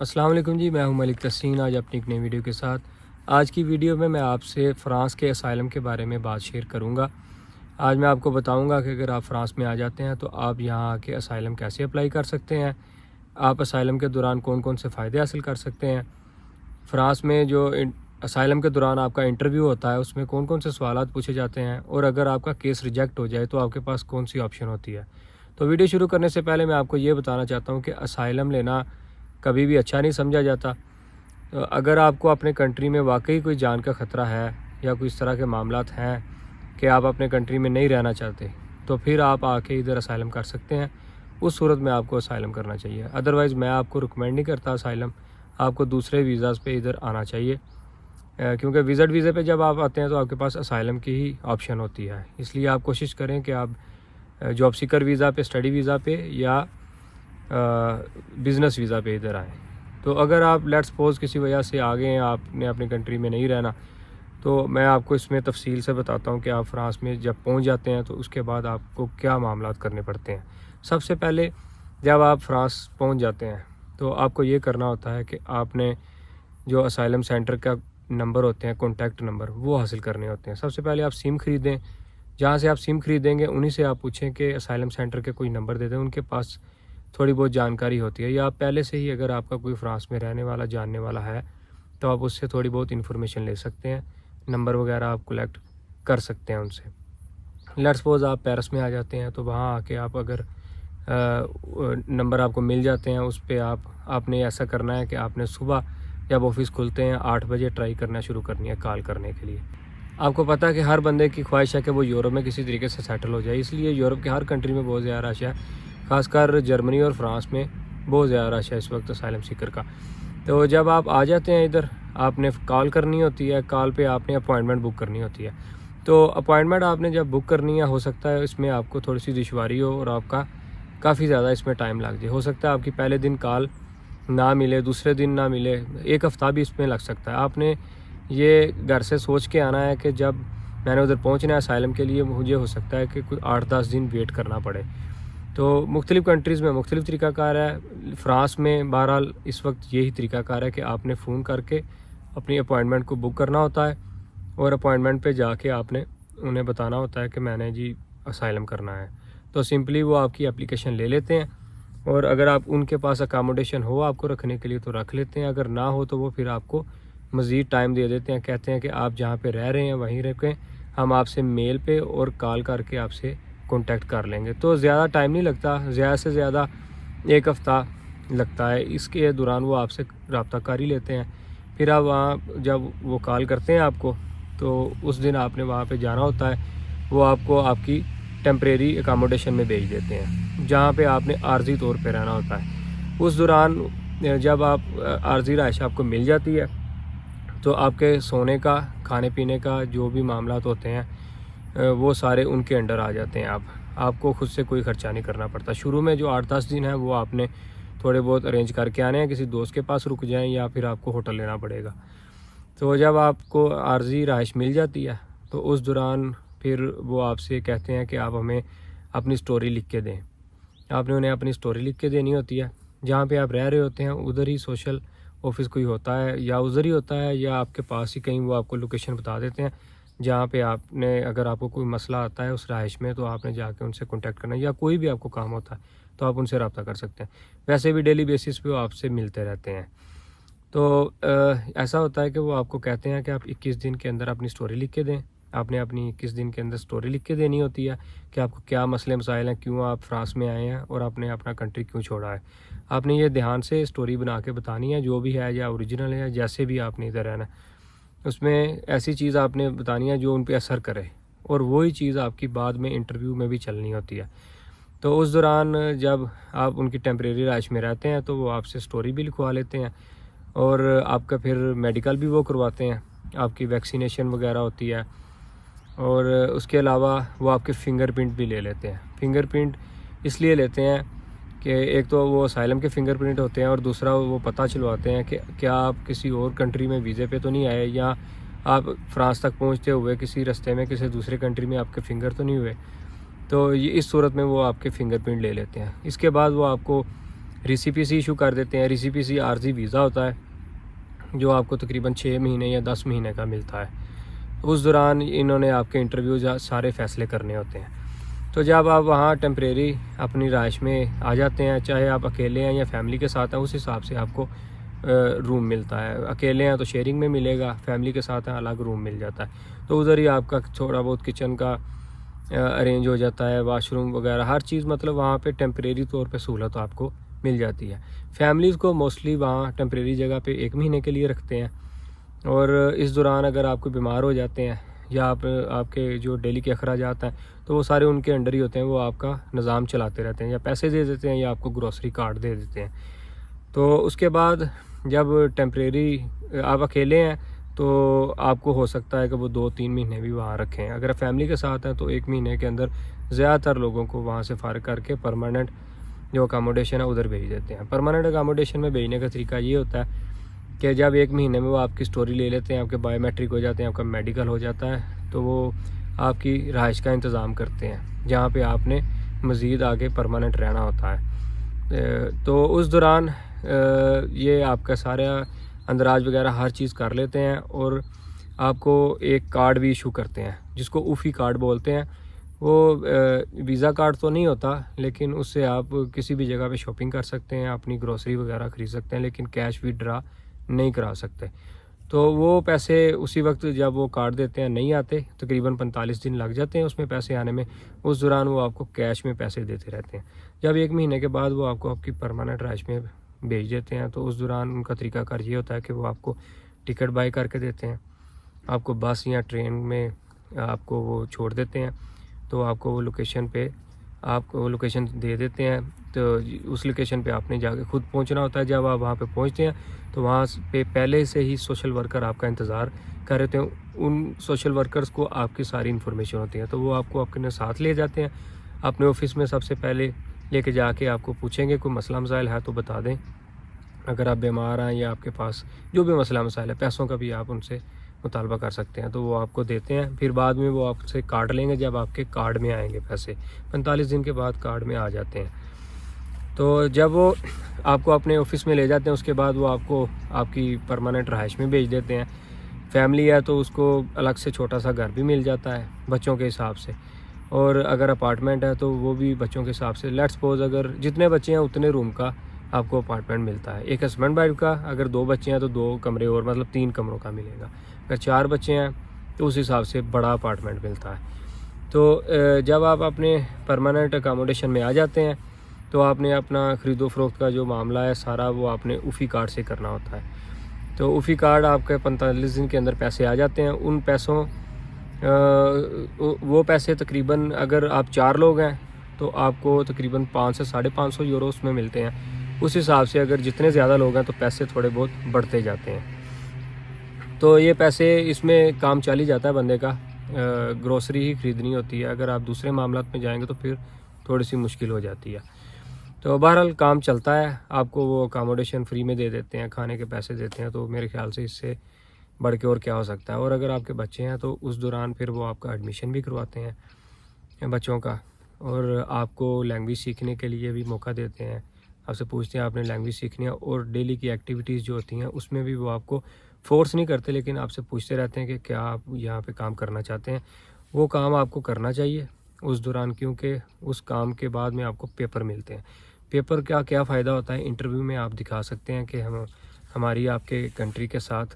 अस्सलाम वालेकुम जी, मैं हूं मलिक तस्सीन। आज अपनी एक नई वीडियो के साथ। आज की वीडियो में मैं आपसे फ़्रांस के असाइलम के बारे में बात शेयर करूंगा। आज मैं आपको बताऊंगा कि अगर आप फ़्रांस में आ जाते हैं तो आप यहां आके असाइलम कैसे अप्लाई कर सकते हैं, आप असाइलम के दौरान कौन कौन से फ़ायदे हासिल कर सकते हैं, फ़्रांस में जो असाइलम के दौरान आपका इंटरव्यू होता है उसमें कौन कौन से सवालात पूछे जाते हैं, और अगर आपका केस रिजेक्ट हो जाए तो आपके पास कौन सी ऑप्शन होती है। तो वीडियो शुरू करने से पहले मैं आपको ये बताना चाहता हूँ कि असाइलम लेना कभी भी अच्छा नहीं समझा जाता। तो अगर आपको अपने कंट्री में वाकई कोई जान का ख़तरा है या कोई इस तरह के मामलात हैं कि आप अपने कंट्री में नहीं रहना चाहते, तो फिर आप आके इधर असाइलम कर सकते हैं। उस सूरत में आपको असाइलम करना चाहिए। अदरवाइज़ मैं आपको रिकमेंड नहीं करता असाइलम। आपको दूसरे वीज़ाज़ पे इधर आना चाहिए, क्योंकि विज़िट वीज़े पे जब आप आते हैं तो आपके पास असाइलम की ही ऑप्शन होती है। इसलिए आप कोशिश करें कि आप जॉब सीकर वीज़ा पे, स्टडी वीज़ा पे या बिज़नेस वीज़ा पे इधर आएँ। तो अगर आप लेट्स सपोज़ किसी वजह से आ गए हैं, आपने अपनी कंट्री में नहीं रहना, तो मैं आपको इसमें तफसील से बताता हूँ कि आप फ़्रांस में जब पहुँच जाते हैं तो उसके बाद आपको क्या मामलात करने पड़ते हैं। सबसे पहले जब आप फ़्रांस पहुँच जाते हैं तो आपको ये करना होता है कि आपने जो असाइलम सेंटर का नंबर होते हैं, कॉन्टैक्ट नंबर, वो हासिल करने होते हैं। सबसे पहले आप सिम ख़रीदें। जहाँ से आप सिम ख़रीदेंगे उन्हीं से आप पूछें कि असाइलम सेंटर के कोई नंबर दे दें, उनके पास थोड़ी बहुत जानकारी होती है। या आप पहले से ही अगर आपका कोई फ़्रांस में रहने वाला, जानने वाला है, तो आप उससे थोड़ी बहुत इन्फॉर्मेशन ले सकते हैं, नंबर वगैरह आप कलेक्ट कर सकते हैं उनसे। लेट्स सपोज़ आप पेरिस में आ जाते हैं तो वहाँ आके आप अगर नंबर आपको मिल जाते हैं, उस पे आपने ऐसा करना है कि आपने सुबह जब ऑफ़िस खुलते हैं 8 बजे ट्राई करना शुरू करनी है कॉल करने के लिए। आपको पता है कि हर बंदे की ख्वाहिश है कि वो यूरोप में किसी तरीके से सेटल हो जाए, इसलिए यूरोप के हर कंट्री में बहुत ज़्यादा रश है। ख़ासकर जर्मनी और फ्रांस में बहुत ज़्यादा रश है इस वक्त असाइलम सीकर का। तो जब आप आ जाते हैं इधर, आपने कॉल करनी होती है, कॉल पे आपने अपॉइंटमेंट बुक करनी होती है। तो अपॉइंटमेंट आपने जब बुक करनी है, हो सकता है इसमें आपको थोड़ी सी दुश्वारी हो और आपका काफ़ी ज़्यादा इसमें टाइम लग जाए। हो सकता है आपकी पहले दिन कॉल ना मिले, दूसरे दिन ना मिले, 1 हफ़्ता भी इसमें लग सकता है। आपने ये घर से सोच के आना है कि जब मैंने उधर पहुंचना है असाइलम के लिए, मुझे हो सकता है कि कोई 8-10 दिन वेट करना पड़े। तो मुख्तलिफ़ कंट्रीज़ में मुख्तलिफ़ तरीक़ाकार है। फ़्रांस में बहरहाल इस वक्त यही तरीक़ाकार है कि आपने फ़ोन करके अपनी अपॉइंटमेंट को बुक करना होता है और अपॉइंटमेंट पे जाके आपने उन्हें बताना होता है कि मैंने जी असाइलम करना है। तो सिंपली वो आपकी एप्लीकेशन ले लेते हैं, और अगर आप उनके पास अकामोडेशन हो आपको रखने के लिए तो रख लेते हैं, अगर ना हो तो वो फिर आपको मज़ीद टाइम दे देते हैं। कहते हैं कि आप जहाँ पे रह रहे हैं वहीं रखें, हम आपसे मेल पे और कॉल करके आपसे कांटेक्ट कर लेंगे। तो ज़्यादा टाइम नहीं लगता, ज़्यादा से ज़्यादा 1 हफ़्ता लगता है। इसके दौरान वो आपसे रब्ता कर ही लेते हैं। फिर आप वहाँ जब वो कॉल करते हैं आपको, तो उस दिन आपने वहाँ पे जाना होता है। वो आपको आपकी टेम्परेरी अकामोडेशन में भेज देते हैं, जहाँ पे आपने आर्जी तौर पे रहना होता है। उस दौरान जब आप आर्जी रहाइश आपको मिल जाती है तो आपके सोने का, खाने पीने का जो भी मामलात होते हैं वो सारे उनके अंडर आ जाते हैं। आपको खुद से कोई ख़र्चा नहीं करना पड़ता। शुरू में जो 8-10 दिन है वो आपने थोड़े बहुत अरेंज करके आने हैं, किसी दोस्त के पास रुक जाएं या फिर आपको होटल लेना पड़ेगा। तो जब आपको आर्जी रहाइश मिल जाती है तो उस दौरान फिर वो आपसे कहते हैं कि आप हमें अपनी स्टोरी लिख के दें। आपने उन्हें अपनी स्टोरी लिख के देनी होती है। जहाँ पे आप रह रहे होते हैं उधर ही सोशल ऑफिस कोई होता है या उधर ही होता है या आपके पास ही कहीं, वो आपको लोकेशन बता देते हैं जहाँ पे आपने, अगर आपको कोई मसला आता है उस रहाइश में, तो आपने जाके उनसे कांटेक्ट करना है, या कोई भी आपको काम होता है तो आप उनसे रब्ता कर सकते हैं। वैसे भी डेली बेसिस पे वो आपसे मिलते रहते हैं। तो ऐसा होता है कि वो आपको कहते हैं कि आप 21 दिन के अंदर अपनी स्टोरी लिख के दें। आपने अपनी 21 दिन के अंदर स्टोरी लिख के देनी होती है कि आपको क्या मसले मसाइल हैं, क्यों आप फ्रांस में आए हैं और आपने अपना कंट्री क्यों छोड़ा है। आपने ये ध्यान से स्टोरी बना के बतानी है, जो भी है, या ओरिजिनल है, जैसे भी आपने इधर रहना है। उसमें ऐसी चीज़ आपने बतानी है जो उन पे असर करे, और वही चीज़ आपकी बाद में इंटरव्यू में भी चलनी होती है। तो उस दौरान जब आप उनकी टेम्परेरी रहाइश में रहते हैं तो वो आपसे स्टोरी भी लिखवा लेते हैं, और आपका फिर मेडिकल भी वो करवाते हैं, आपकी वैक्सीनेशन वगैरह होती है, और उसके अलावा वो आपके फ़िंगरप्रिंट भी ले लेते हैं। फ़िंगरप्रिंट इसलिए लेते हैं कि एक तो वो असाइलम के फ़िंगरप्रिंट होते हैं, और दूसरा वो पता चलवाते हैं कि क्या आप किसी और कंट्री में वीज़े पे तो नहीं आए, या आप फ्रांस तक पहुंचते हुए किसी रास्ते में किसी दूसरे कंट्री में आपके फ़िंगर तो नहीं हुए। तो ये इस सूरत में वो आपके फ़िंगरप्रिंट ले लेते हैं। इसके बाद वो आपको रेसिपीसी इशू कर देते हैं। रेसिपीसी आर्जी वीज़ा होता है जो आपको तकरीबन 6 महीने या 10 महीने का मिलता है। उस दौरान इन्होंने आपके इंटरव्यू सारे फ़ैसले करने होते हैं। तो जब आप वहाँ टेम्परेरी अपनी रहाइश में आ जाते हैं, चाहे आप अकेले हैं या फैमिली के साथ हैं, उस हिसाब से आपको रूम मिलता है। अकेले हैं तो शेयरिंग में मिलेगा, फैमिली के साथ हैं अलग रूम मिल जाता है। तो उधर ही आपका थोड़ा बहुत किचन का अरेंज हो जाता है, वाशरूम वगैरह हर चीज़, मतलब वहाँ पे टेम्परेरी तौर पे सहूलत आपको मिल जाती है। फैमिलीज़ को मोस्टली वहाँ टेम्परेरी जगह पे 1 महीने के लिए रखते हैं, और इस दौरान अगर आप कोई बीमार हो जाते हैं या आपके जो डेली के अखराजात हैं तो वो सारे उनके अंडर ही होते हैं। वो आपका निज़ाम चलाते रहते हैं, या पैसे दे देते हैं या आपको ग्रोसरी कार्ड दे देते हैं। तो उसके बाद जब टेम्परेरी आप अकेले हैं तो आपको हो सकता है कि वो 2-3 महीने भी वहाँ रखें। अगर फैमिली के साथ हैं तो 1 महीने के अंदर ज़्यादातर लोगों को वहाँ से फ़ारिग करके परमानेंट जो अकामोडेशन है उधर भेज देते हैं। परमानेंट अकामोडेशन में भेजने का तरीका ये होता है कि जब 1 महीने में वो आपकी स्टोरी ले लेते हैं, आपके बायोमेट्रिक हो जाते हैं, आपका मेडिकल हो जाता है, तो वो आपकी रहाइश का इंतज़ाम करते हैं जहाँ पे आपने मज़ीद आगे परमानेंट रहना होता है। तो उस दौरान ये आपका सारा अंदराज वगैरह हर चीज़ कर लेते हैं, और आपको एक कार्ड भी इशू करते हैं जिसको ऊफ़ी कार्ड बोलते हैं। वो वीज़ा कार्ड तो नहीं होता, लेकिन उससे आप किसी भी जगह पे शॉपिंग कर सकते हैं, अपनी ग्रोसरी वगैरह ख़रीद सकते हैं, लेकिन कैश विड्रा नहीं करा सकते। तो वो पैसे उसी वक्त जब वो कार्ड देते हैं नहीं आते, तकरीबन 45 दिन लग जाते हैं उसमें पैसे आने में। उस दौरान वो आपको कैश में पैसे देते रहते हैं। जब 1 महीने के बाद वो आपको आपकी परमानेंट रहाइश में भेज देते हैं, तो उस दौरान उनका तरीकाकार ये होता है कि वो आपको टिकट बाई करके देते हैं, आपको बस या ट्रेन में आपको वो छोड़ देते हैं। तो आपको वो लोकेशन पे आपको वो लोकेशन दे देते हैं, तो उस लोकेशन पे आपने जाके खुद पहुंचना होता है। जब आप वहाँ पे पहुंचते हैं तो वहाँ पे पहले से ही सोशल वर्कर आपका इंतज़ार कर रहे थे। उन सोशल वर्कर्स को आपकी सारी इन्फॉर्मेशन होती है, तो वो आपको अपने साथ ले जाते हैं अपने ऑफिस में। सबसे पहले लेके जाके आपको पूछेंगे कोई मसला मसाइल है तो बता दें। अगर आप बीमार हैं या आपके पास जो भी मसला मसाइल है, पैसों का भी आप उनसे मुतालबा कर सकते हैं, तो वो आपको देते हैं। फिर बाद में वो आपसे कार्ड लेंगे, जब आपके कार्ड में आएंगे पैसे 45 दिन के बाद कार्ड में आ जाते हैं। तो जब वो आपको अपने ऑफिस में ले जाते हैं, उसके बाद वो आपको आपकी परमानेंट रहाइश में भेज देते हैं। फैमिली है तो उसको अलग से छोटा सा घर भी मिल जाता है बच्चों के हिसाब से, और अगर अपार्टमेंट है तो वो भी बच्चों के हिसाब से। लेट्स सपोज अगर जितने बच्चे हैं उतने रूम का आपको अपार्टमेंट मिलता है। एक हस्बैंड वाइफ का, अगर 2 बच्चे हैं तो 2 कमरे और, मतलब 3 कमरों का मिलेगा। अगर 4 बच्चे हैं तो उस हिसाब से बड़ा अपार्टमेंट मिलता है। तो जब आप अपने परमानेंट अकामोडेशन में आ जाते हैं तो आपने अपना ख़रीदो फरोख्त का जो मामला है सारा वो आपने ऊफ़ी कार्ड से करना होता है। तो ऊफ़ी कार्ड आपके 45 दिन के अंदर पैसे आ जाते हैं। उन पैसों वो पैसे तकरीबन, अगर आप 4 लोग हैं तो आपको तकरीबन 5 से 550 यूरो उसमें मिलते हैं। उस हिसाब से अगर जितने ज़्यादा लोग हैं तो पैसे थोड़े बहुत बढ़ते जाते हैं। तो ये पैसे इसमें काम चल ही जाता है बंदे का। ग्रोसरी ही ख़रीदनी होती है, अगर आप दूसरे मामलात में जाएंगे तो फिर थोड़ी सी मुश्किल हो जाती है। तो बहरहाल काम चलता है। आपको वो अकामोडेशन फ्री में दे देते हैं, खाने के पैसे देते हैं, तो मेरे ख्याल से इससे बढ़ के और क्या हो सकता है। और अगर आपके बच्चे हैं तो उस दौरान फिर वो आपका एडमिशन भी करवाते हैं बच्चों का, और आपको लैंग्वेज सीखने के लिए भी मौका देते हैं। आपसे पूछते हैं आपने लैंग्वेज सीखनी है, और डेली की एक्टिविटीज़ जो होती हैं उसमें भी वो आपको फ़ोर्स नहीं करते, लेकिन आपसे पूछते रहते हैं कि क्या आप यहाँ पे काम करना चाहते हैं। वो काम आपको करना चाहिए उस दौरान, क्योंकि उस काम के बाद में आपको पेपर मिलते हैं। पेपर का क्या फ़ायदा होता है, इंटरव्यू में आप दिखा सकते हैं कि हमारी आपके कंट्री के साथ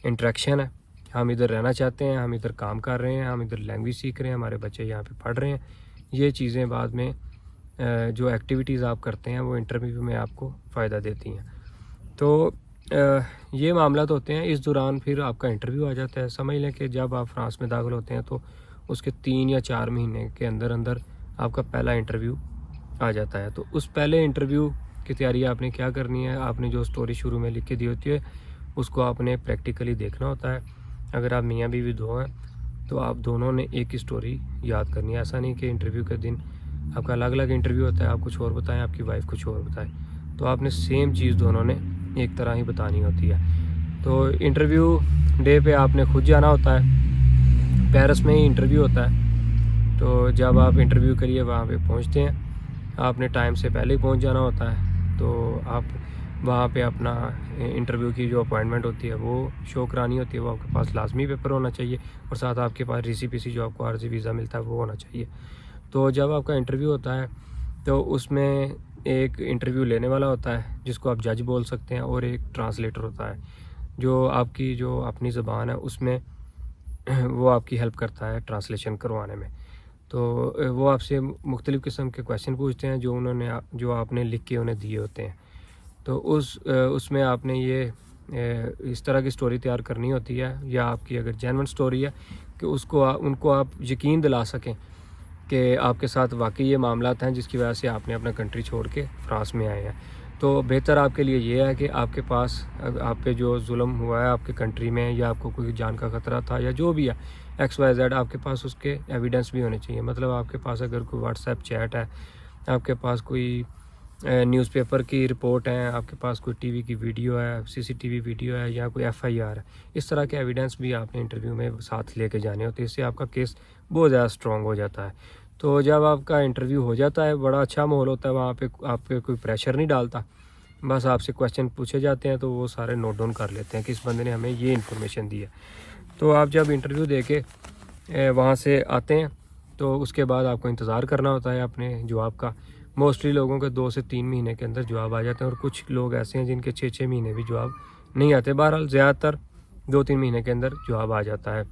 इंटरेक्शन है, हम इधर रहना चाहते हैं, हम इधर काम कर रहे हैं, हम इधर लैंग्वेज सीख रहे हैं, हमारे बच्चे यहाँ पे पढ़ रहे हैं। ये चीज़ें बाद में जो एक्टिविटीज़ आप करते हैं वो इंटरव्यू में आपको फ़ायदा देती हैं। तो ये मामला तो होते हैं। इस दौरान फिर आपका इंटरव्यू आ जाता है। समझ लें कि जब आप फ्रांस में दाखिल होते हैं तो उसके 3 या 4 महीने के अंदर अंदर आपका पहला इंटरव्यू आ जाता है। तो उस पहले इंटरव्यू की तैयारी आपने क्या करनी है, आपने जो स्टोरी शुरू में लिख के दी होती है उसको आपने प्रैक्टिकली देखना होता है। अगर आप मियाँ बीवी दो हैं तो आप दोनों ने एक ही स्टोरी याद करनी है। ऐसा नहीं कि इंटरव्यू के दिन आपका अलग अलग इंटरव्यू होता है, आप कुछ और बताएं, आपकी वाइफ कुछ और बताए, तो आपने सेम चीज़ दोनों ने एक तरह ही बतानी होती है। तो इंटरव्यू डे पे आपने खुद जाना होता है, पेरिस में ही इंटरव्यू होता है। तो जब आप इंटरव्यू करिए वहाँ पे पहुँचते हैं, आपने टाइम से पहले ही पहुँच जाना होता है। तो आप वहाँ पे अपना इंटरव्यू की जो अपॉइंटमेंट होती है वो शो करानी होती है, वो आपके पास लाजमी पेपर होना चाहिए और साथ आपके पास RCPC जो आपको आर्जी वीज़ा मिलता है वो होना चाहिए। तो जब आपका इंटरव्यू होता है तो उसमें एक इंटरव्यू लेने वाला होता है जिसको आप जज बोल सकते हैं, और एक ट्रांसलेटर होता है जो आपकी जो अपनी ज़बान है उसमें वो आपकी हेल्प करता है ट्रांसलेशन करवाने में। तो वो आपसे मुख्तलिफ़ किस्म के क्वेश्चन पूछते हैं जो आपने लिख के उन्हें दिए होते हैं। तो उसमें आपने ये इस तरह की स्टोरी तैयार करनी होती है, या आपकी अगर जेन्युइन स्टोरी है कि उनको आप यकीन दिला सकें कि आपके साथ वाकई ये मामलात हैं जिसकी वजह से आपने अपना कंट्री छोड़ के फ्रांस में आए हैं। तो बेहतर आपके लिए ये है कि आपके पास आप पे जो जुल्म हुआ है आपके कंट्री में, या आपको कोई जान का ख़तरा था या जो भी है XYZ, आपके पास उसके एविडेंस भी होने चाहिए। मतलब आपके पास अगर कोई व्हाट्सएप चैट है, आपके पास कोई न्यूज़पेपर की रिपोर्ट है, आपके पास कोई टीवी की वीडियो है, CCTV वीडियो है, या कोई FIR है, इस तरह के एविडेंस भी आपने इंटरव्यू में साथ लेके जाने होते हैं। इससे आपका केस बहुत ज़्यादा स्ट्रॉन्ग हो जाता है। तो जब आपका इंटरव्यू हो जाता है, बड़ा अच्छा माहौल होता है वहाँ पे, आप पे कोई प्रेशर नहीं डालता, बस आपसे क्वेश्चन पूछे जाते हैं तो वो सारे नोट डाउन कर लेते हैं कि इस बंदे ने हमें ये इन्फॉर्मेशन दी है। तो आप जब इंटरव्यू दे के वहाँ से आते हैं तो उसके बाद आपको इंतज़ार करना होता है अपने जवाब का। मोस्टली लोगों के 2 से 3 महीने के अंदर जवाब आ जाते हैं, और कुछ लोग ऐसे हैं जिनके 6-6 महीने भी जवाब नहीं आते। बहरहाल ज़्यादातर 2-3 महीने के अंदर जवाब आ जाता है।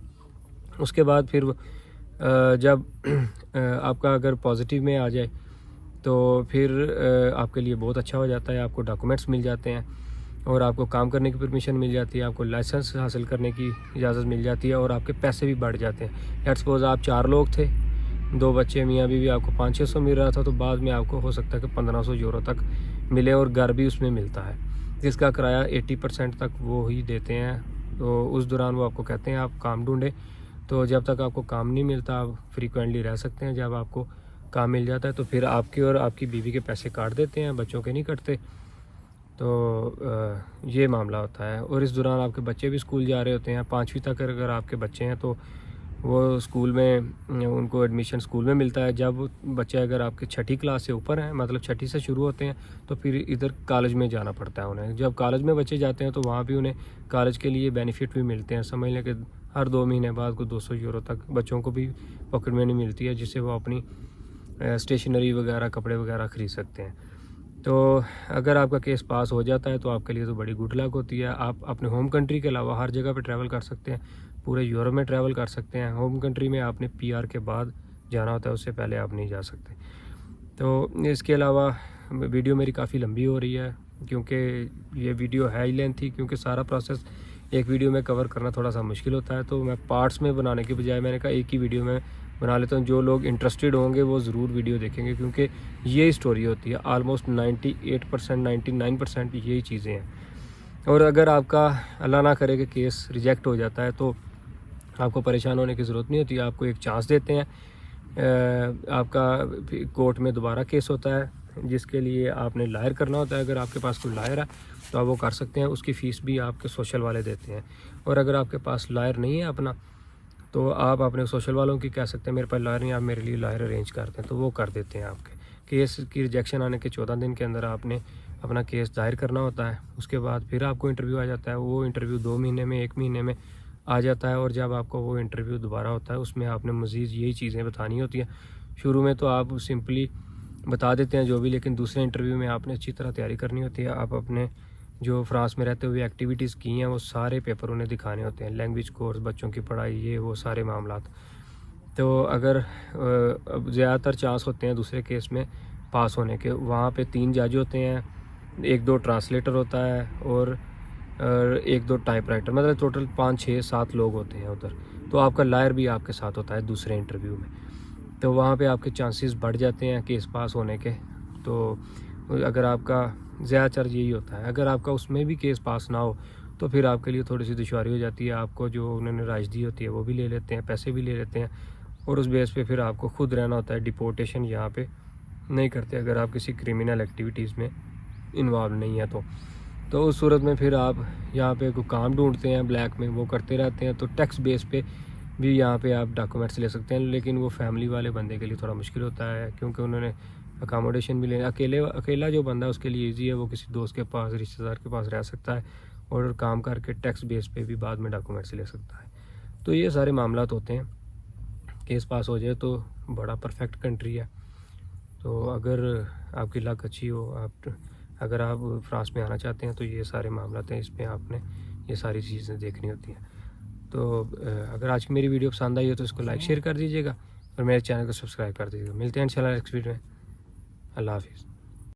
उसके बाद फिर जब आपका अगर पॉजिटिव में आ जाए तो फिर आपके लिए बहुत अच्छा हो जाता है। आपको डॉक्यूमेंट्स मिल जाते हैं और आपको काम करने की परमिशन मिल जाती है, आपको लाइसेंस हासिल करने की इजाज़त मिल जाती है, और आपके पैसे भी बढ़ जाते हैं। लेट्स सपोज आप 4 लोग थे, 2 बच्चे, मियाँ बीवी, आपको 500-600 मिल रहा था, तो बाद में आपको हो सकता है कि 1500 यूरो तक मिले, और घर भी उसमें मिलता है जिसका किराया 80% तक वो ही देते हैं। तो उस दौरान वो आपको कहते हैं आप काम ढूंढें। तो जब तक आपको काम नहीं मिलता आप फ्रीक्वेंटली रह सकते हैं। जब आपको काम मिल जाता है तो फिर आपके और आपकी बीवी के पैसे काट देते हैं, बच्चों के नहीं कटते। तो ये मामला होता है। और इस दौरान आपके बच्चे भी स्कूल जा रहे होते हैं। 5वीं तक अगर आपके बच्चे हैं तो वो स्कूल में उनको एडमिशन स्कूल में मिलता है। जब बच्चे अगर आपके 6ठी क्लास से ऊपर हैं, मतलब 6ठी से शुरू होते हैं, तो फिर इधर कॉलेज में जाना पड़ता है उन्हें। जब कॉलेज में बच्चे जाते हैं तो वहाँ भी उन्हें कॉलेज के लिए बेनिफिट भी मिलते हैं। समझ लें कि हर 2 महीने बाद को 200 यूरो तक बच्चों को भी पॉकेट मनी मिलती है, जिससे वो अपनी स्टेशनरी वगैरह, कपड़े वगैरह ख़रीद सकते हैं। तो अगर आपका केस पास हो जाता है तो आपके लिए तो बड़ी गुड लक होती है। आप अपने होम कंट्री के अलावा हर जगह पे ट्रैवल कर सकते हैं, पूरे यूरोप में ट्रैवल कर सकते हैं। होम कंट्री में आपने PR के बाद जाना होता है, उससे पहले आप नहीं जा सकते। तो इसके अलावा वीडियो मेरी काफ़ी लंबी हो रही है, क्योंकि ये वीडियो है ही लेंथी, क्योंकि सारा प्रोसेस एक वीडियो में कवर करना थोड़ा सा मुश्किल होता है। तो मैं पार्ट्स में बनाने के बजाय मैंने कहा एक ही वीडियो में बना लेता हूँ। जो लोग इंटरेस्टेड होंगे वो ज़रूर वीडियो देखेंगे, क्योंकि ये स्टोरी होती है। आलमोस्ट 98%, 99% यही चीज़ें हैं। और अगर आपका अल्लाह ना करे कि केस रिजेक्ट हो जाता है तो आपको परेशान होने की ज़रूरत नहीं होती। आपको एक चांस देते हैं। आपका कोर्ट में दोबारा केस होता है, जिसके लिए आपने लायर करना होता है। अगर आपके पास कोई लायर है तो आप वो कर सकते हैं, उसकी फ़ीस भी आपके सोशल वाले देते हैं। और अगर आपके पास लायर नहीं है अपना, तो आप अपने सोशल वालों की कह सकते हैं मेरे पास लायर नहीं, आप मेरे लिए लायर अरेंज करते हैं, तो वो कर देते हैं। आपके केस की रिजेक्शन आने के 14 दिन के अंदर आपने अपना केस दायर करना होता है। उसके बाद फिर आपको इंटरव्यू आ जाता है। वो इंटरव्यू 2 महीने में, 1 महीने में आ जाता है। और जब आपको वो इंटरव्यू दोबारा होता है उसमें आपने मज़ीद यही चीज़ें बतानी होती हैं। शुरू में तो आप सिंपली बता देते हैं जो भी, लेकिन दूसरे इंटरव्यू में आपने अच्छी तरह तैयारी करनी होती है। आप अपने जो फ्रांस में रहते हुए एक्टिविटीज़ की हैं वो सारे पेपर उन्हें दिखाने होते हैं, लैंग्वेज कोर्स, बच्चों की पढ़ाई, ये वो सारे मामलात। तो अगर ज़्यादातर चांस होते हैं दूसरे केस में पास होने के। वहाँ पे 3 जज होते हैं, 1-2 ट्रांसलेटर होता है, और 1-2 टाइपराइटर, मतलब टोटल 5-6-7 लोग होते हैं उधर। तो आपका लायर भी आपके साथ होता है दूसरे इंटरव्यू में। तो वहाँ पे आपके चांसेस बढ़ जाते हैं केस पास होने के। तो अगर आपका ज़्यादातर यही होता है। अगर आपका उसमें भी केस पास ना हो तो फिर आपके लिए थोड़ी सी दुश्वारी हो जाती है। आपको जो उन्होंने राइज दी होती है वो भी ले लेते हैं, पैसे भी ले लेते हैं, और उस बेस पे फिर आपको खुद रहना होता है। डिपोर्टेशन यहाँ पे नहीं करते अगर आप किसी क्रिमिनल एक्टिविटीज़ में इन्वॉल्व नहीं है तो उस सूरत में फिर आप यहाँ पे कोई काम ढूंढते हैं ब्लैक में, वो करते रहते हैं। तो टैक्स बेस पे भी यहाँ पे आप डॉक्यूमेंट्स ले सकते हैं, लेकिन वो फैमिली वाले बंदे के लिए थोड़ा मुश्किल होता है, क्योंकि उन्होंने अकामोडेशन भी लेना। अकेला जो बंदा उसके लिए ईजी है, वो किसी दोस्त के पास, रिश्तेदार के पास रह सकता है और काम करके टैक्स बेस पे भी बाद में डॉक्यूमेंट्स ले सकता है। तो ये सारे मामलात होते हैं। केस पास हो जाए तो बड़ा परफेक्ट कंट्री है। तो अगर आपकी लक अच्छी हो, अगर आप फ्रांस में आना चाहते हैं तो ये सारे मामलात हैं, इसमें आपने ये सारी चीज़ें देखनी होती हैं। तो अगर आज की मेरी वीडियो पसंद आई हो तो इसको लाइक शेयर कर दीजिएगा और मेरे चैनल को सब्सक्राइब कर दीजिएगा। मिलते हैं इंशाल्लाह नेक्स्ट वीडियो में। अल्लाह हाफिज़।